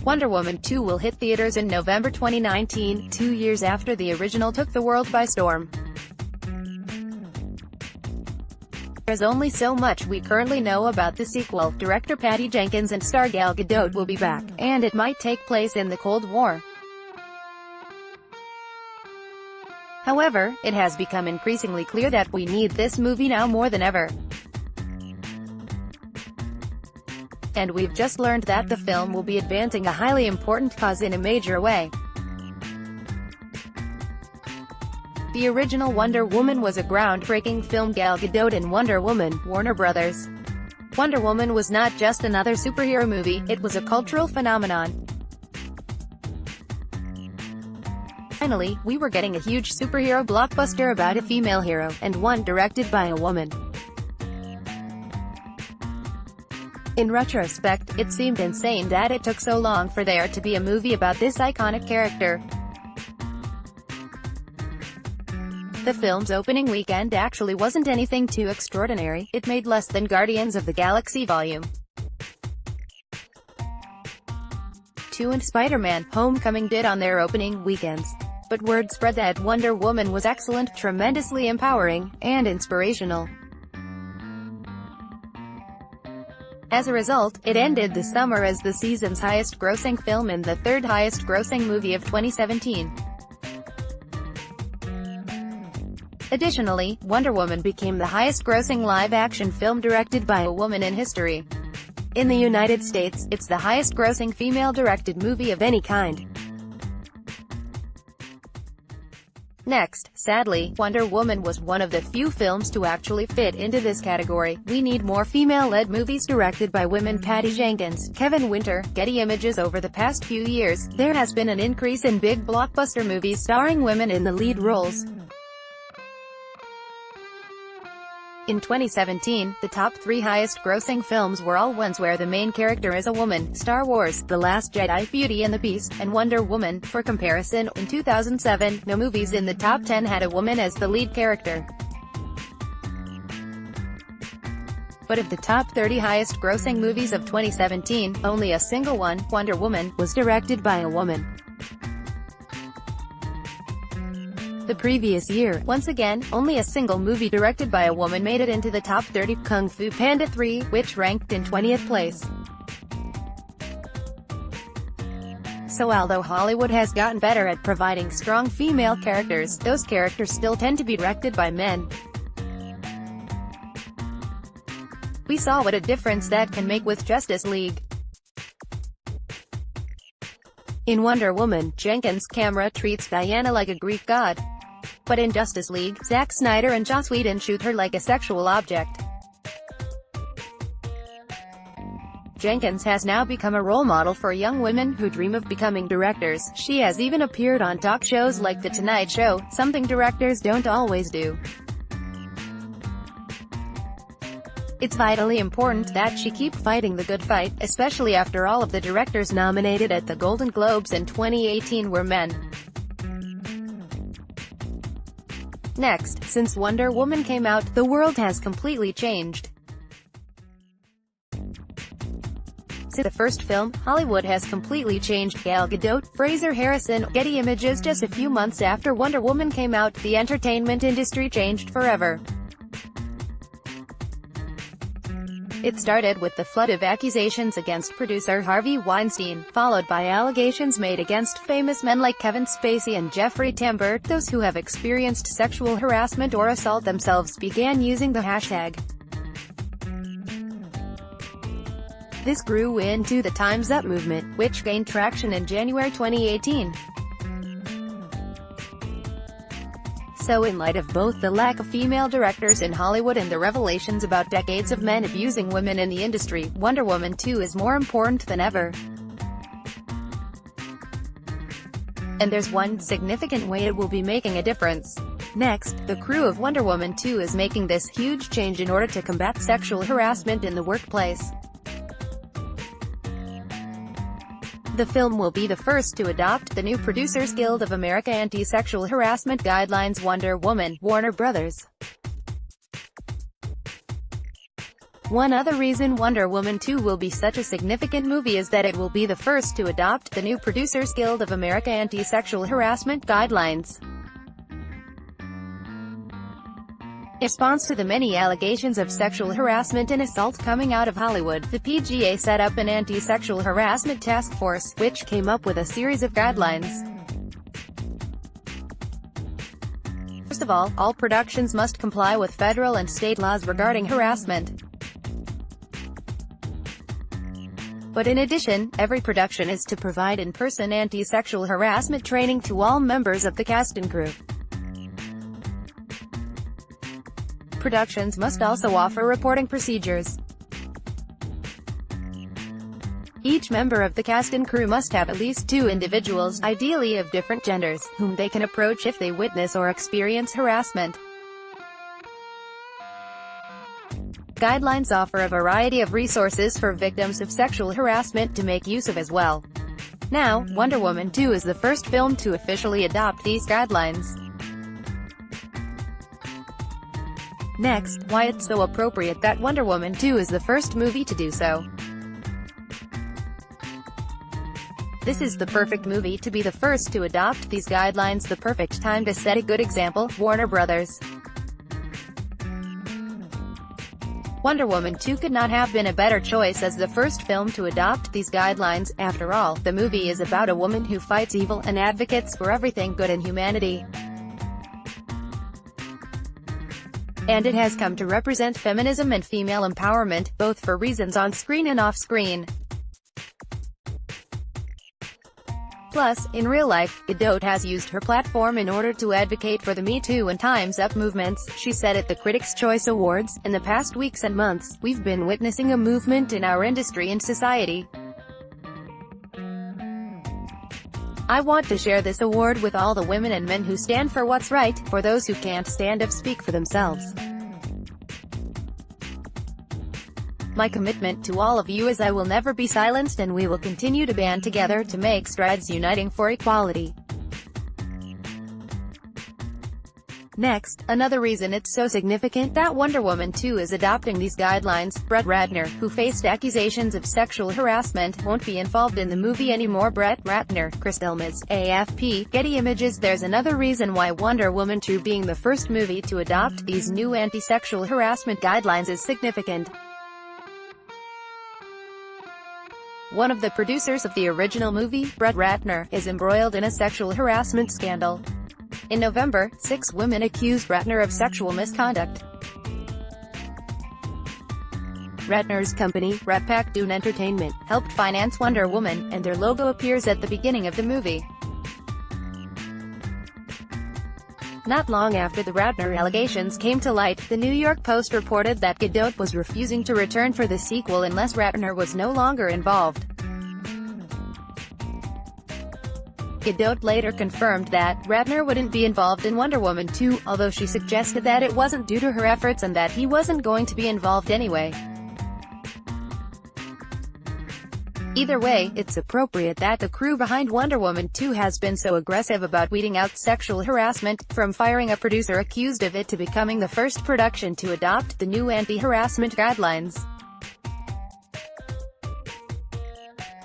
Wonder Woman 2 will hit theaters in November 2019, 2 years after the original took the world by storm. There's only so much we currently know about the sequel. Director Patty Jenkins and star Gal Gadot will be back, and it might take place in the Cold War. However, it has become increasingly clear that we need this movie now more than ever. And we've just learned that the film will be advancing a highly important cause in a major way. The original Wonder Woman was a groundbreaking film. Gal Gadot in Wonder Woman, Warner Brothers. Wonder Woman was not just another superhero movie, it was a cultural phenomenon. Finally, we were getting a huge superhero blockbuster about a female hero, and one directed by a woman. In retrospect, it seemed insane that it took so long for there to be a movie about this iconic character. The film's opening weekend actually wasn't anything too extraordinary. It made less than Guardians of the Galaxy Vol. 2 and Spider-Man: Homecoming did on their opening weekends. But word spread that Wonder Woman was excellent, tremendously empowering, and inspirational. As a result, it ended the summer as the season's highest-grossing film and the third highest-grossing movie of 2017. Additionally, Wonder Woman became the highest-grossing live-action film directed by a woman in history. In the United States, it's the highest-grossing female-directed movie of any kind. Next, sadly, Wonder Woman was one of the few films to actually fit into this category. We need more female-led movies directed by women. Patty Jenkins, Kevin Winter, Getty Images. Over the past few years, there has been an increase in big blockbuster movies starring women in the lead roles. In 2017, the top 3 highest-grossing films were all ones where the main character is a woman: Star Wars, The Last Jedi, Beauty and the Beast, and Wonder Woman. For comparison, in 2007, no movies in the top 10 had a woman as the lead character. But of the top 30 highest-grossing movies of 2017, only a single one, Wonder Woman, was directed by a woman. The previous year, once again, only a single movie directed by a woman made it into the top 30, Kung Fu Panda 3, which ranked in 20th place. So although Hollywood has gotten better at providing strong female characters, those characters still tend to be directed by men. We saw what a difference that can make with Justice League. In Wonder Woman, Jenkins' camera treats Diana like a Greek god. But in Justice League, Zack Snyder and Joss Whedon shoot her like a sexual object. Jenkins has now become a role model for young women who dream of becoming directors. She has even appeared on talk shows like The Tonight Show, something directors don't always do. It's vitally important that she keep fighting the good fight, especially after all of the directors nominated at the Golden Globes in 2018 were men. Next, since Wonder Woman came out, the world has completely changed. Since the first film, Hollywood has completely changed. Gal Gadot, Fraser Harrison, Getty Images. Just a few months after Wonder Woman came out, the entertainment industry changed forever. It started with the flood of accusations against producer Harvey Weinstein, followed by allegations made against famous men like Kevin Spacey and Jeffrey Tambor. Those who have experienced sexual harassment or assault themselves began using the hashtag. This grew into the Time's Up movement, which gained traction in January 2018. So in light of both the lack of female directors in Hollywood and the revelations about decades of men abusing women in the industry, Wonder Woman 2 is more important than ever. And there's one significant way it will be making a difference. Next, the crew of Wonder Woman 2 is making this huge change in order to combat sexual harassment in the workplace. The film will be the first to adopt the new Producers Guild of America anti-sexual harassment guidelines. Wonder Woman, Warner Brothers. One other reason Wonder Woman 2 will be such a significant movie is that it will be the first to adopt the new Producers Guild of America anti-sexual harassment guidelines. In response to the many allegations of sexual harassment and assault coming out of Hollywood, the PGA set up an anti-sexual harassment task force, which came up with a series of guidelines. First of all productions must comply with federal and state laws regarding harassment. But in addition, every production is to provide in-person anti-sexual harassment training to all members of the cast and crew. Productions must also offer reporting procedures. Each member of the cast and crew must have at least 2 individuals, ideally of different genders, whom they can approach if they witness or experience harassment. Guidelines offer a variety of resources for victims of sexual harassment to make use of as well. Now, Wonder Woman 2 is the first film to officially adopt these guidelines. Next, why it's so appropriate that Wonder Woman 2 is the first movie to do so. This is the perfect movie to be the first to adopt these guidelines, the perfect time to set a good example, Warner Brothers. Wonder Woman 2 could not have been a better choice as the first film to adopt these guidelines. After all, the movie is about a woman who fights evil and advocates for everything good in humanity. And it has come to represent feminism and female empowerment, both for reasons on screen and off screen. Plus, in real life, Gadot has used her platform in order to advocate for the Me Too and Time's Up movements. She said at the Critics' Choice Awards, "In the past weeks and months, we've been witnessing a movement in our industry and society. I want to share this award with all the women and men who stand for what's right, for those who can't stand up speak for themselves. My commitment to all of you is I will never be silenced and we will continue to band together to make strides uniting for equality." Next, another reason it's so significant that Wonder Woman 2 is adopting these guidelines, Brett Ratner, who faced accusations of sexual harassment, won't be involved in the movie anymore. Brett Ratner, Chris Elmas, AFP, Getty Images. There's another reason why Wonder Woman 2 being the first movie to adopt these new anti-sexual harassment guidelines is significant. One of the producers of the original movie, Brett Ratner, is embroiled in a sexual harassment scandal. In November, 6 women accused Ratner of sexual misconduct. Ratner's company, Rat Pack Dune Entertainment, helped finance Wonder Woman, and their logo appears at the beginning of the movie. Not long after the Ratner allegations came to light, the New York Post reported that Gadot was refusing to return for the sequel unless Ratner was no longer involved. Gadot later confirmed that Ratner wouldn't be involved in Wonder Woman 2, although she suggested that it wasn't due to her efforts and that he wasn't going to be involved anyway. Either way, it's appropriate that the crew behind Wonder Woman 2 has been so aggressive about weeding out sexual harassment, from firing a producer accused of it to becoming the first production to adopt the new anti-harassment guidelines.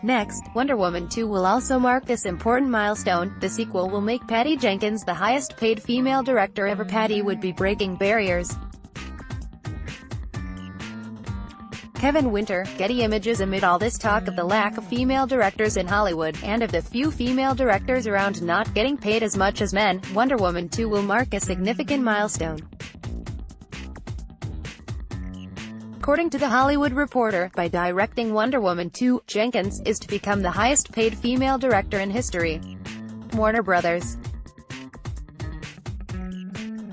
Next, Wonder Woman 2 will also mark this important milestone. The sequel will make Patty Jenkins the highest-paid female director ever. Patty would be breaking barriers. Kevin Winter, Getty Images. Amid all this talk of the lack of female directors in Hollywood, and of the few female directors around not getting paid as much as men, Wonder Woman 2 will mark a significant milestone. According to The Hollywood Reporter, by directing Wonder Woman 2, Jenkins is to become the highest-paid female director in history. Warner Brothers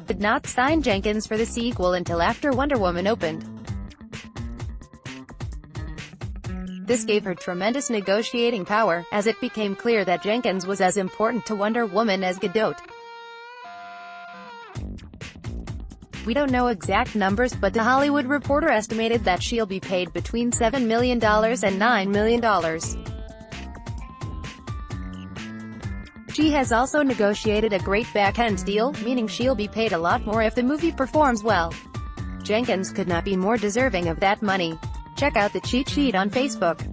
did not sign Jenkins for the sequel until after Wonder Woman opened. This gave her tremendous negotiating power, as it became clear that Jenkins was as important to Wonder Woman as Gadot. We don't know exact numbers, but The Hollywood Reporter estimated that she'll be paid between $7 million and $9 million. She has also negotiated a great back-end deal, meaning she'll be paid a lot more if the movie performs well. Jenkins could not be more deserving of that money. Check out the cheat sheet on Facebook.